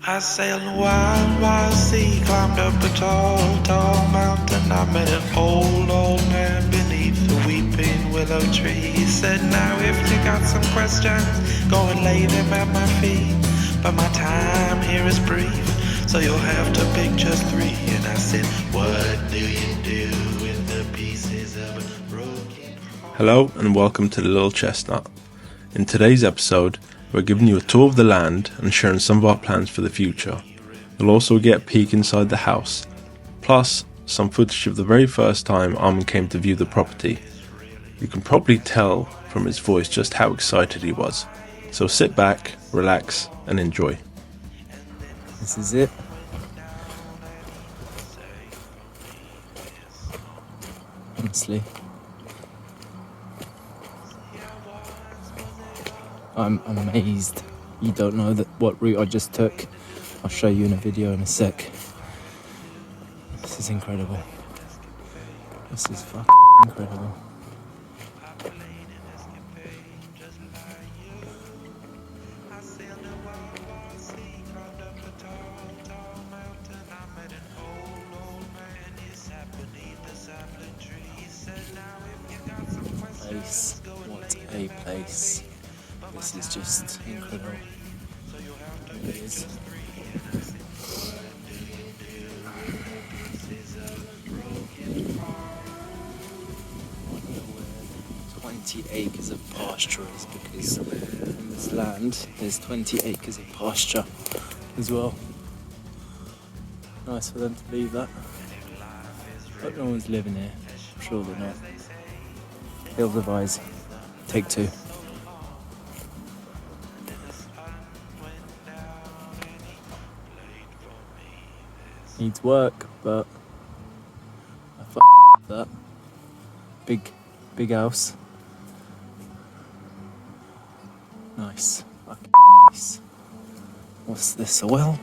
I sailed a wild, wild sea, climbed up a tall, tall mountain. I met an old man beneath the weeping willow tree. He said, now if you got some questions, go and lay them at my feet. But my time here is brief, so you'll have to pick just three. And I said, what do you do with the pieces of a broken heart? Hello and welcome to the Little Chestnut. In today's episode, we're giving you a tour of the land and sharing some of our plans for the future. You'll also get a peek inside the house, plus some footage of the very first time Armin came to view the property. You can probably tell from his voice just how excited he was. So sit back, relax and enjoy. This is it. Honestly, I'm amazed. You don't know what route I just took. I'll show you in a video in a sec. This is incredible. This is fucking incredible. Place. What a place. This is just incredible. It is. 20 acres of pasture is because on this land there's 20 acres of pasture as well. Nice for them to leave that. But no one's living here. I'm sure they're not. Hills of Eyes. Take two. Needs work, but I with that. Big house. Nice. Fucking nice. What's this? A well?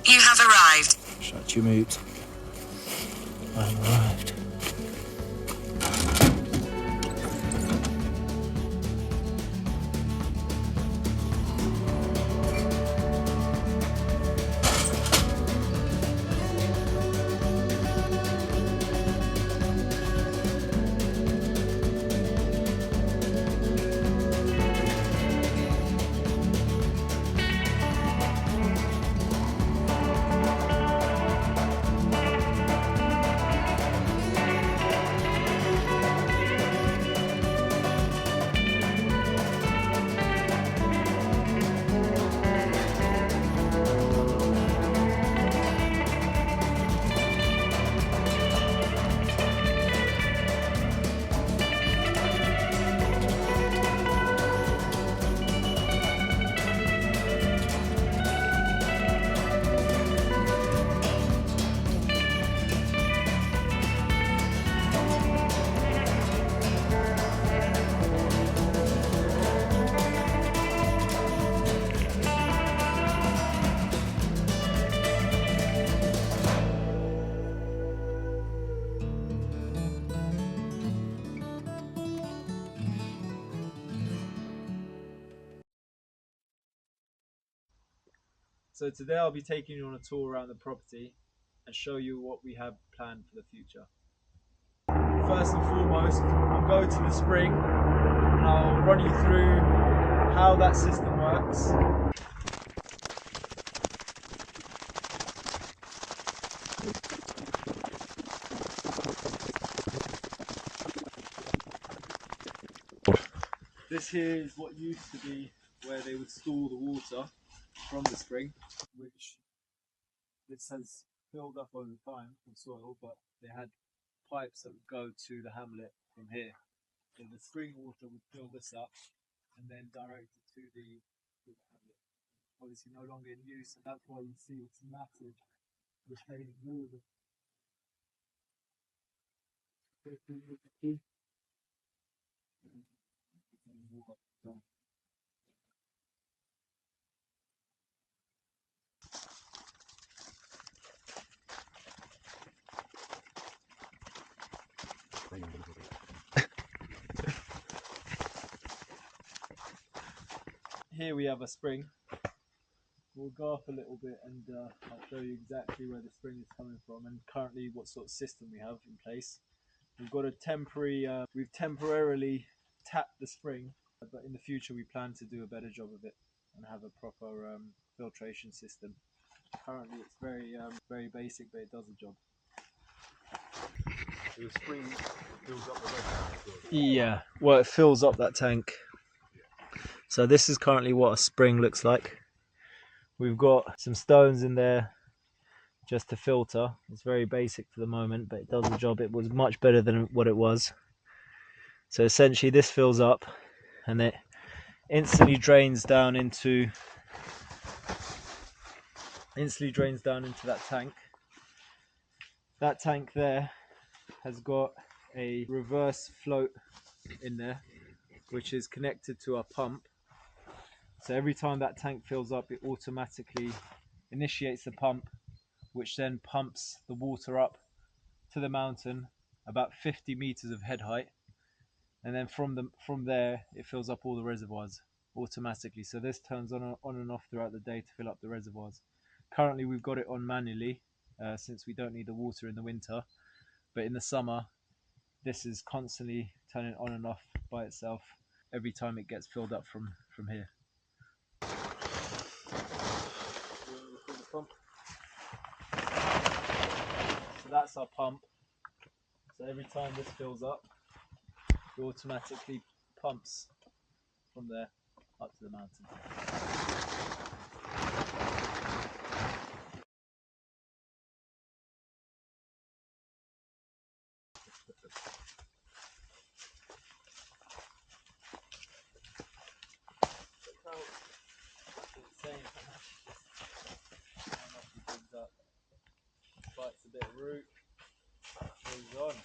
You have arrived. Shut your mute. I've arrived. So today I'll be taking you on a tour around the property and show you what we have planned for the future. First and foremost, I'll go to the spring and I'll run you through how that system works. This here is what used to be where they would store the water from the spring, which this has filled up over time from soil, but they had pipes that would go to the hamlet from here. So the spring water would fill this up and then direct it to the hamlet. Obviously no longer in use, and that's why you see it's massive retaining wall. here we have a spring. We'll go up a little bit and I'll show you exactly where the spring is coming from and currently what sort of system we have in place. We've got a temporary, we've temporarily tapped the spring, but in the future we plan to do a better job of it and have a proper filtration system. Currently it's very basic, but it does the job. So the spring fills up the reservoir. Yeah, well, it fills up that tank. So this is currently what a spring looks like. We've got some stones in there just to filter. It's very basic for the moment, but it does the job. It was much better than what it was. So essentially this fills up and it instantly drains down into that tank. That tank there has got a reverse float in there, which is connected to our pump. So every time that tank fills up, it automatically initiates the pump, which then pumps the water up to the mountain about 50 meters of head height, and then from there it fills up all the reservoirs automatically. So this turns on and off throughout the day to fill up the reservoirs. Currently we've got it on manually since we don't need the water in the winter, but in the summer this is constantly turning on and off by itself every time it gets filled up from here. So that's our pump. So every time this fills up, it automatically pumps from there up to the mountain. Bites a bit of root, moves on.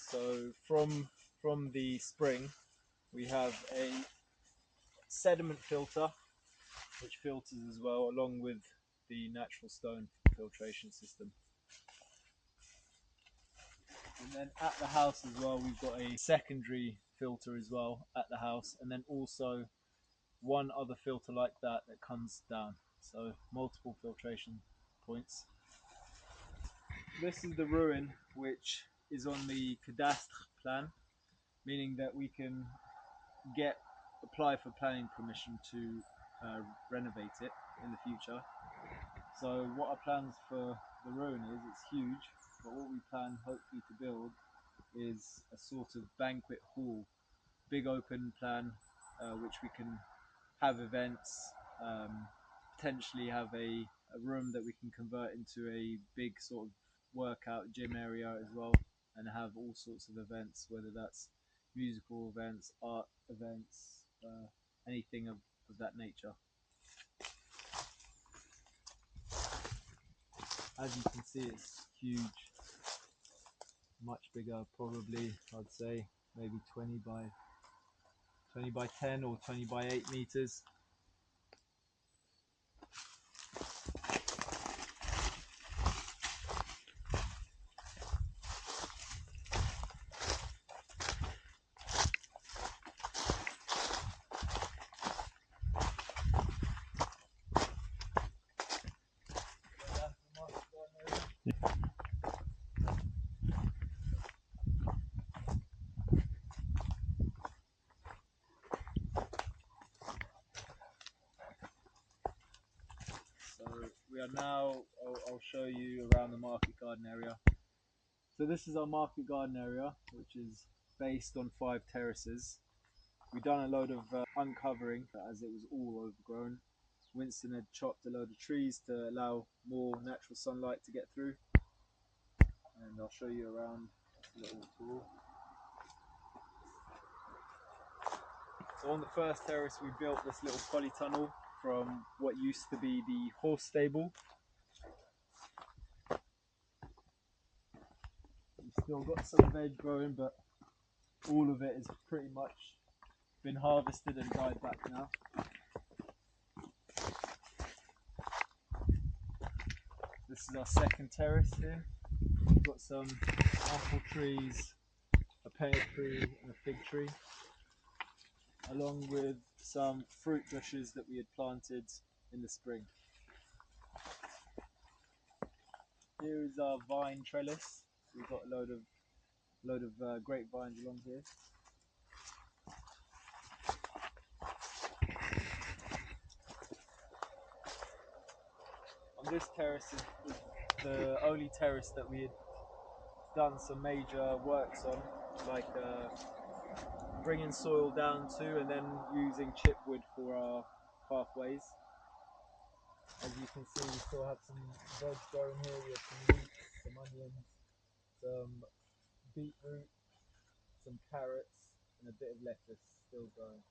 So from the spring we have a sediment filter which filters as well, along with the natural stone filtration system. And then at the house as well we've got a secondary filter as well at the house, and then also one other filter like that comes down, so multiple filtration points. This is the ruin which is on the cadastre plan, meaning that we can apply for planning permission to renovate it in the future. So what our plans for the ruin is, it's huge, but what we plan hopefully to build is a sort of banquet hall, big open plan, which we can have events, potentially have a room that we can convert into a big sort of workout gym area as well, and have all sorts of events, whether that's musical events, art events, anything of that nature. As you can see, it's huge, much bigger, probably I'd say maybe 20 by 10 or 20 by 8 meters. We are now, I'll show you around the market garden area. So this is our market garden area, which is based on 5 terraces. We've done a load of uncovering as it was all overgrown. Winston had chopped a load of trees to allow more natural sunlight to get through. And I'll show you around a little tour. So on the first terrace we built this little polytunnel from what used to be the horse stable. We've still got some veg growing, but all of it has pretty much been harvested and dried back now. This is our second terrace here. We've got some apple trees, a pear tree and a fig tree, along with some fruit bushes that we had planted in the spring. Here is our vine trellis. We've got a load of grapevines along here. On this terrace is the only terrace that we had done some major works on, like bringing soil down to and then using chipwood for our pathways. As you can see, we still have some veg growing here. We have some leeks, some onions, some beetroot, some carrots, and a bit of lettuce still growing.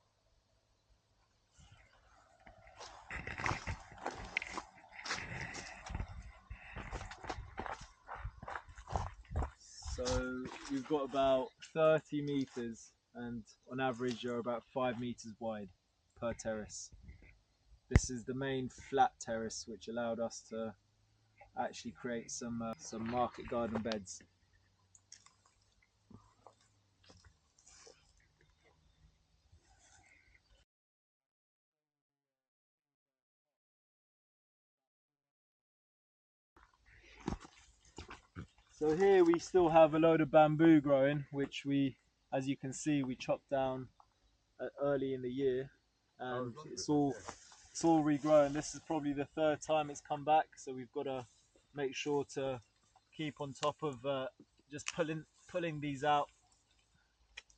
So we've got about 30 meters, and on average are about 5 meters wide per terrace. This is the main flat terrace, which allowed us to actually create some market garden beds. So here we still have a load of bamboo growing, which we, as you can see, we chopped down early in the year, and it's all regrown. This is probably the third time it's come back, so we've got to make sure to keep on top of just pulling these out,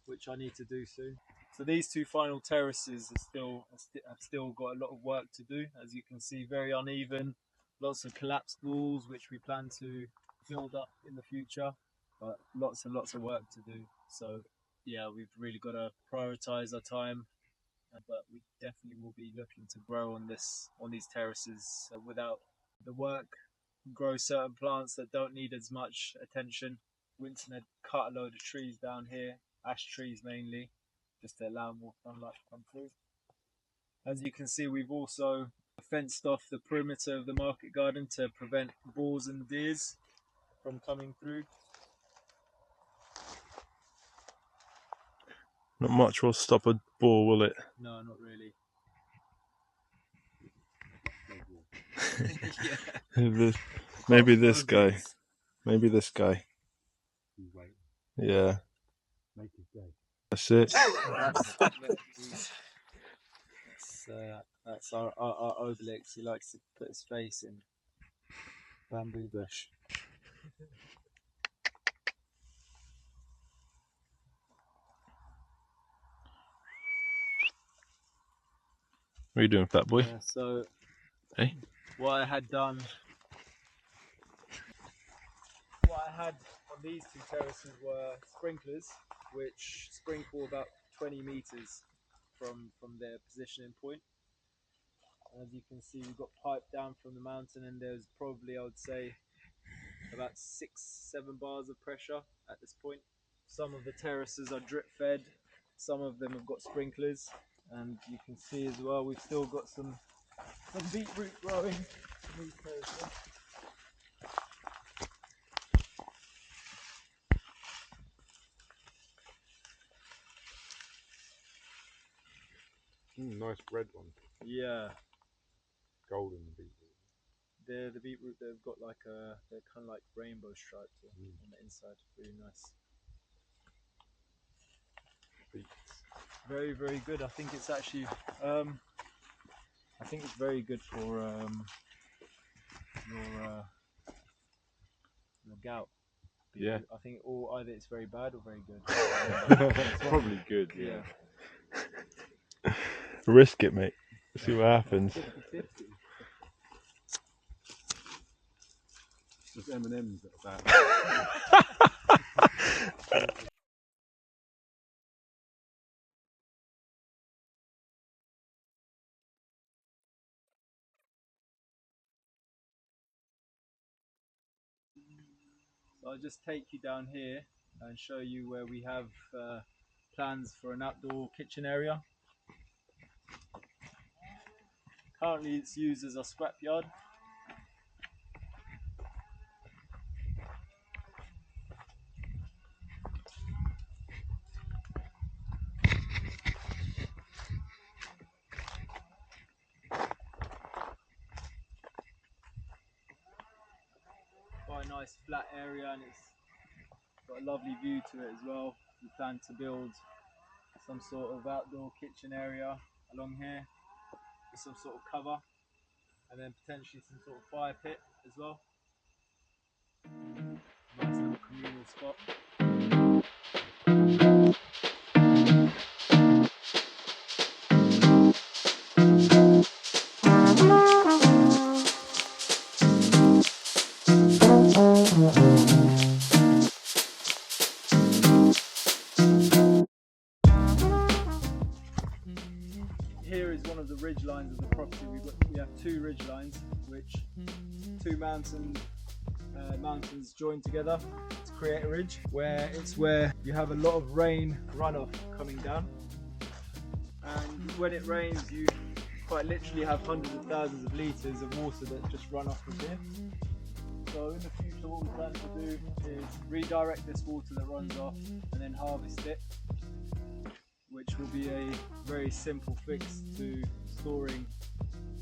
which I need to do soon. So these two final terraces have still got a lot of work to do. As you can see, very uneven, lots of collapsed walls, which we plan to build up in the future, but lots and lots of work to do. So yeah, we've really got to prioritize our time, but we definitely will be looking to grow on these terraces without the work, grow certain plants that don't need as much attention. Winston had cut a load of trees down here, ash trees mainly, just to allow more sunlight to come through. As you can see, we've also fenced off the perimeter of the market garden to prevent boars and deers from coming through. Not much will stop a boar, will it? No, not really. Maybe this guy. Maybe this guy. He's waiting. Yeah, Make his day. that's it. That's our Obelix. He likes to put his face in bamboo bush. What are you doing, fat boy? Yeah, so Hey? what I had on these two terraces were sprinklers, which sprinkle about 20 meters from their positioning point. As you can see, we've got pipe down from the mountain, and there's probably, I would say, about 6-7 bars of pressure at this point. Some of the terraces are drip fed, some of them have got sprinklers, and you can see as well we've still got some beetroot growing in these terraces. Nice red one. Yeah, Golden beetroot. they're the beetroot. They've got like they're kind of like rainbow stripes on the inside. Really nice. Beets. Very, very good. I think it's actually I think it's very good for your gout. Yeah. I think either it's very bad or very good. Probably good, yeah. Risk it, mate. See what happens. 50-50. Just M&M's at that. So I'll just take you down here and show you where we have plans for an outdoor kitchen area. Currently it's used as a scrapyard. nice flat area, and it's got a lovely view to it as well. We plan to build some sort of outdoor kitchen area along here with some sort of cover, and then potentially some sort of fire pit as well. Nice little communal spot. Here is one of the ridge lines of the property. We have two ridge lines, which two mountains join together to create a ridge, where you have a lot of rain runoff coming down, and when it rains you quite literally have hundreds of thousands of litres of water that just run off from here. So in the future what we plan to do is redirect this water that runs off and then harvest it, which will be a very simple fix to storing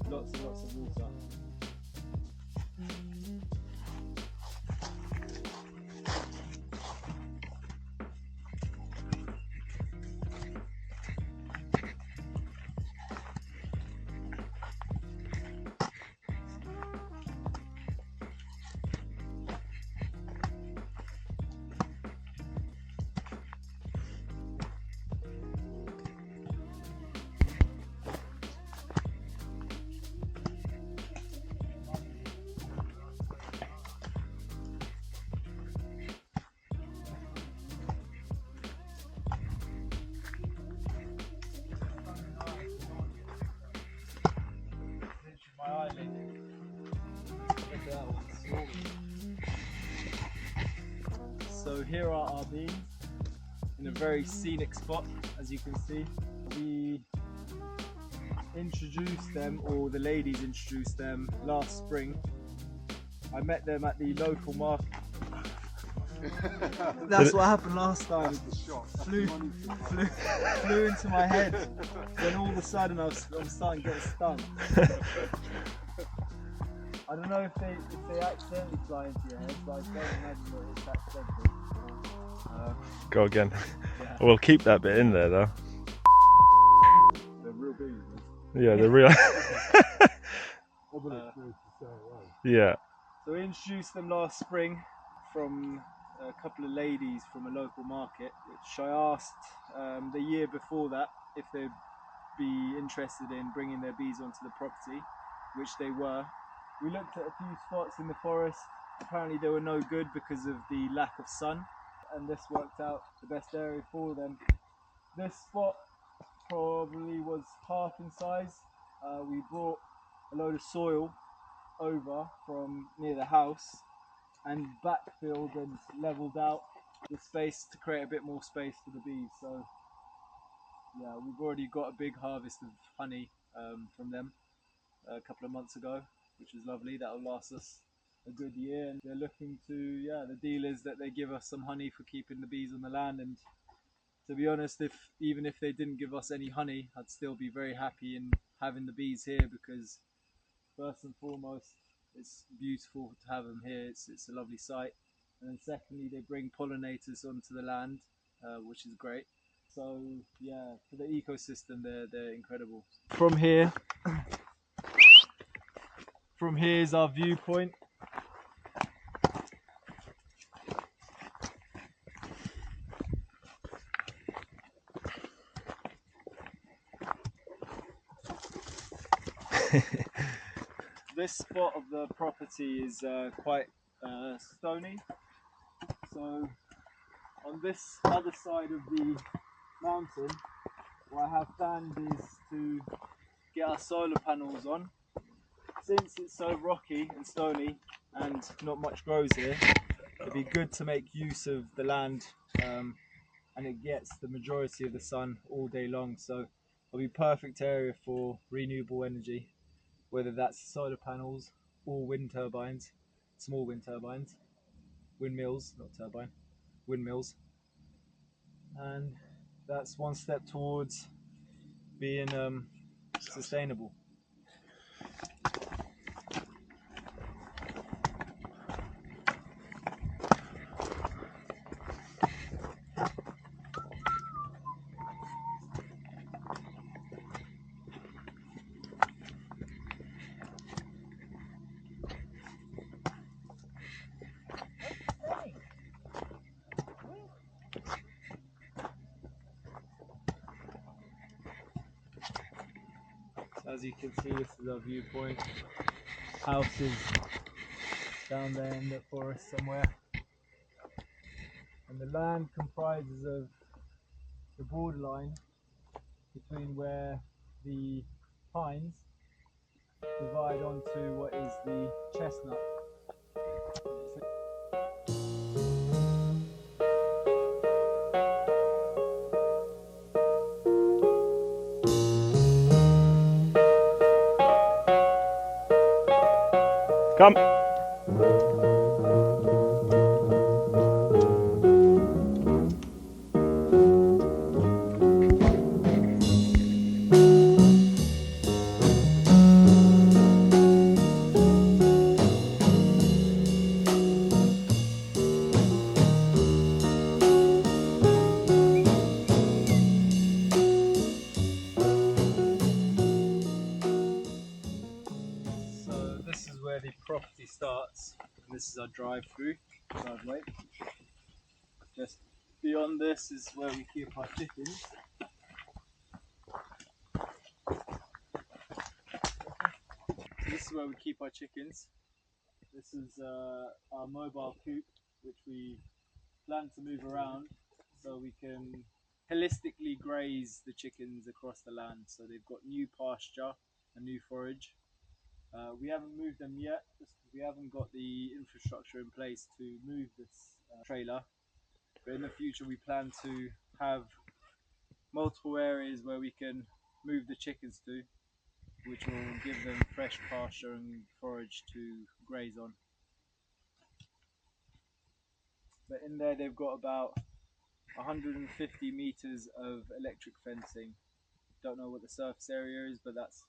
lots and lots of water. So here are our bees in a very scenic spot, as you can see. We introduced them, or the ladies introduced them, last spring. I met them at the local market. That's what happened last time. Flew into my head. Then all of a sudden I'm starting to get stung. I don't know if they accidentally fly into your head, but I don't imagine that it's accidental. Go again. Yeah. We'll keep that bit in there though. They're real bees. Yeah, they're real. Yeah. So we introduced them last spring from a couple of ladies from a local market, which I asked the year before that if they'd be interested in bringing their bees onto the property, which they were. We looked at a few spots in the forest. Apparently they were no good because of the lack of sun, and this worked out the best area for them. This spot probably was half in size. We brought a load of soil over from near the house and backfilled and levelled out the space to create a bit more space for the bees. So yeah, we've already got a big harvest of honey from them a couple of months ago, which is lovely. That will last us a good year, and they're looking to, the deal is that they give us some honey for keeping the bees on the land. And to be honest, even if they didn't give us any honey, I'd still be very happy in having the bees here, because first and foremost it's beautiful to have them here. It's a lovely sight, and then secondly they bring pollinators onto the land, which is great. So yeah, for the ecosystem they're incredible. From here is our viewpoint. This spot of the property is quite stony. So on this other side of the mountain, what I have planned is to get our solar panels on. Since it's so rocky and stony and not much grows here, it'd be good to make use of the land, and it gets the majority of the sun all day long. So it'll be perfect area for renewable energy, whether that's solar panels or wind turbines, small wind turbines, windmills, not turbine, windmills. And that's one step towards being sustainable. As you can see, this is our viewpoint. House is down there in the forest somewhere. And the land comprises of the borderline between where the pines divide onto what is the chestnut. Come. So this is where the property starts, and this is our drive-through, driveway. Just beyond this is where we keep our chickens. So this is where we keep our chickens. This is our mobile coop, which we plan to move around so we can holistically graze the chickens across the land. So they've got new pasture and new forage. We haven't moved them yet, just because we haven't got the infrastructure in place to move this trailer. But in the future we plan to have multiple areas where we can move the chickens to, which will give them fresh pasture and forage to graze on. But in there they've got about 150 meters of electric fencing. Don't know what the surface area is, but that's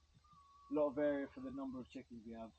a lot of area for the number of chickens we have.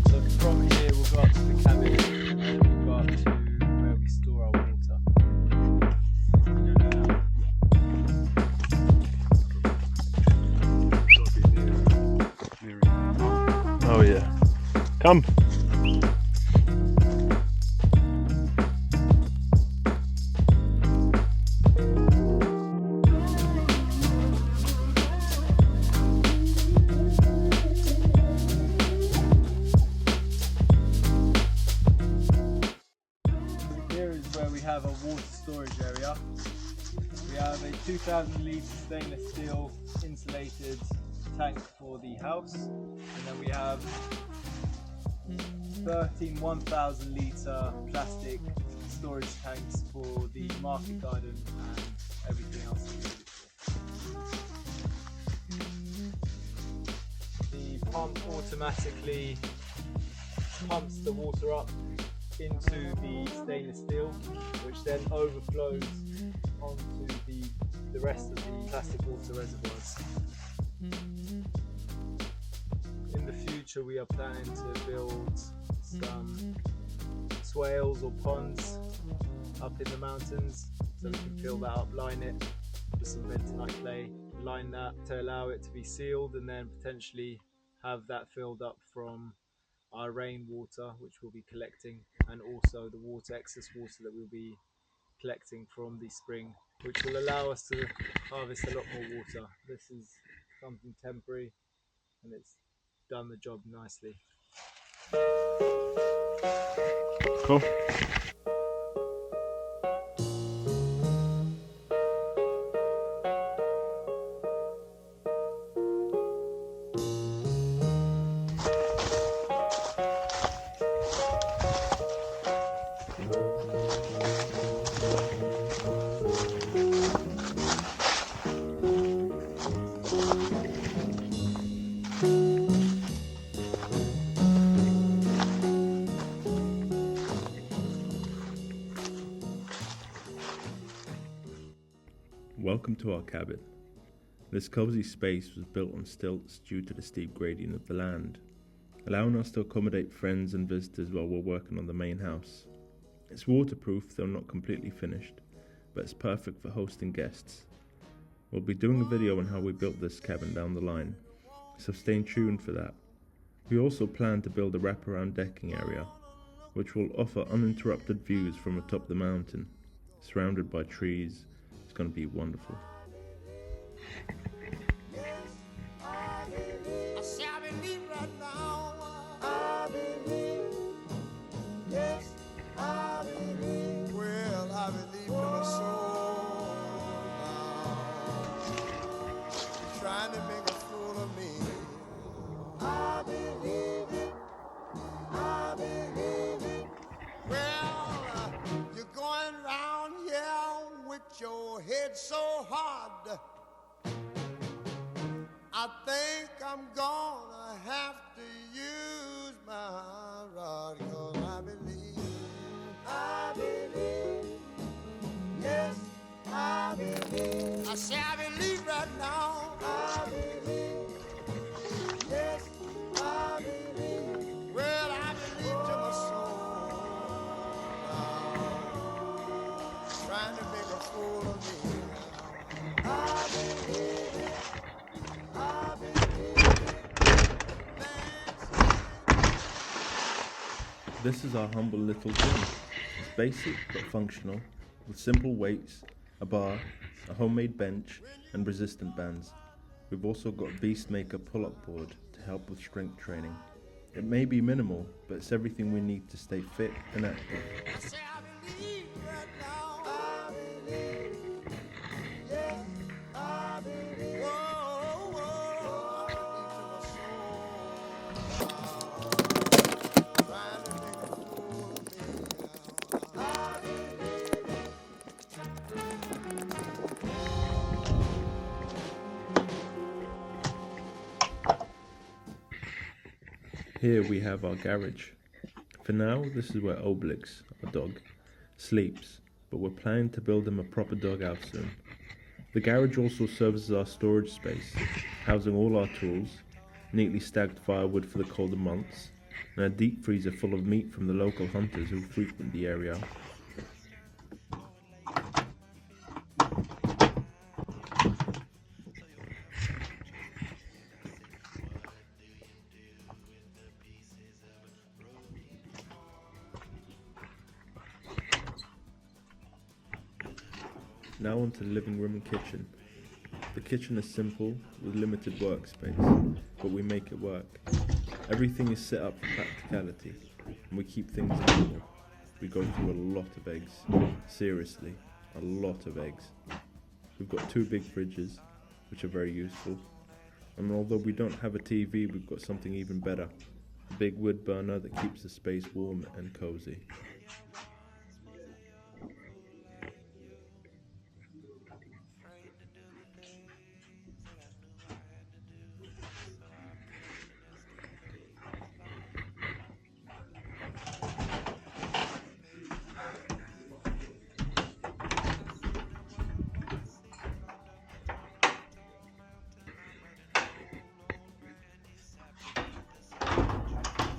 So from here we'll go up to the cabin and then we'll go up to where we store our water. Oh yeah. Come. Here is where we have a water storage area. We have a 2,000 litre stainless steel insulated tank for the house, and then we have 13 1,000 litre plastic storage tanks for the market garden and everything else that we need it for. The pump automatically pumps the water up into the stainless steel, which then overflows onto the rest of the plastic water reservoirs. In the future we are planning to build some swales or ponds up in the mountains, so we can fill that up, line it with some bentonite clay, line that to allow it to be sealed, and then potentially have that filled up from our rainwater, which we'll be collecting, and also the excess water that we'll be collecting from the spring, which will allow us to harvest a lot more water. This is something temporary and it's done the job nicely. Cool. Welcome to our cabin. This cozy space was built on stilts due to the steep gradient of the land, allowing us to accommodate friends and visitors while we're working on the main house. It's waterproof, though not completely finished, but it's perfect for hosting guests. We'll be doing a video on how we built this cabin down the line, so stay tuned for that. We also plan to build a wraparound decking area, which will offer uninterrupted views from atop the mountain, surrounded by trees. It's going to be wonderful. Trying to make a fool of me. I believe it. I believe it. Well, you're going round here with your head so hard. I think I'm gonna have to use my rod, 'cause I believe, yes, I believe. I say I believe right now. I believe, yes, I believe. Well, I believe to my soul now. Trying to make a fool of me. I believe it. I believe it. This is our humble little gym. It's basic but functional, with simple weights, a bar, a homemade bench, and resistant bands. We've also got a Beastmaker pull-up board to help with strength training. It may be minimal, but it's everything we need to stay fit and active. I say I believe right now. I believe, yes, I believe. Whoa, whoa, I believe to my soul. Trying to make a fool of me. I believe. Here we have our garage. For now, this is where Obelix, our dog, sleeps, but we're planning to build him a proper doghouse soon. The garage also serves as our storage space, housing all our tools, neatly stacked firewood for the colder months, and a deep freezer full of meat from the local hunters who frequent the area. Now onto the living room and kitchen. The kitchen is simple with limited workspace, but we make it work. Everything is set up for practicality, and we keep things simple. We go through a lot of eggs. Seriously, a lot of eggs. We've got 2 big fridges, which are very useful. And although we don't have a TV, we've got something even better. A big wood burner that keeps the space warm and cozy.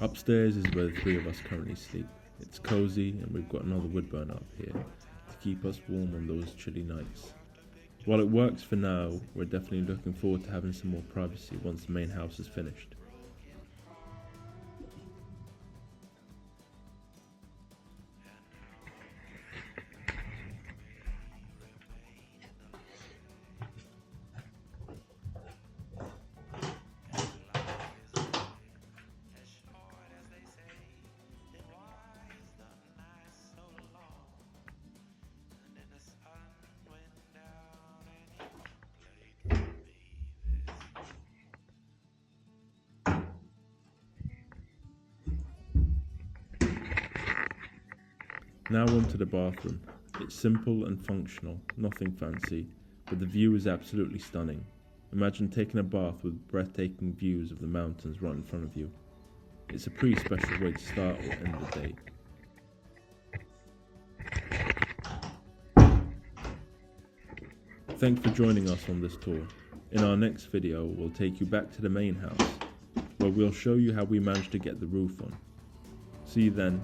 Upstairs is where the 3 of us currently sleep. It's cozy, and we've got another wood burner up here to keep us warm on those chilly nights. While it works for now, we're definitely looking forward to having some more privacy once the main house is finished. Now onto the bathroom. It's simple and functional, nothing fancy, but the view is absolutely stunning. Imagine taking a bath with breathtaking views of the mountains right in front of you. It's a pretty special way to start or end the day. Thanks for joining us on this tour. In our next video, we'll take you back to the main house, where we'll show you how we managed to get the roof on. See you then.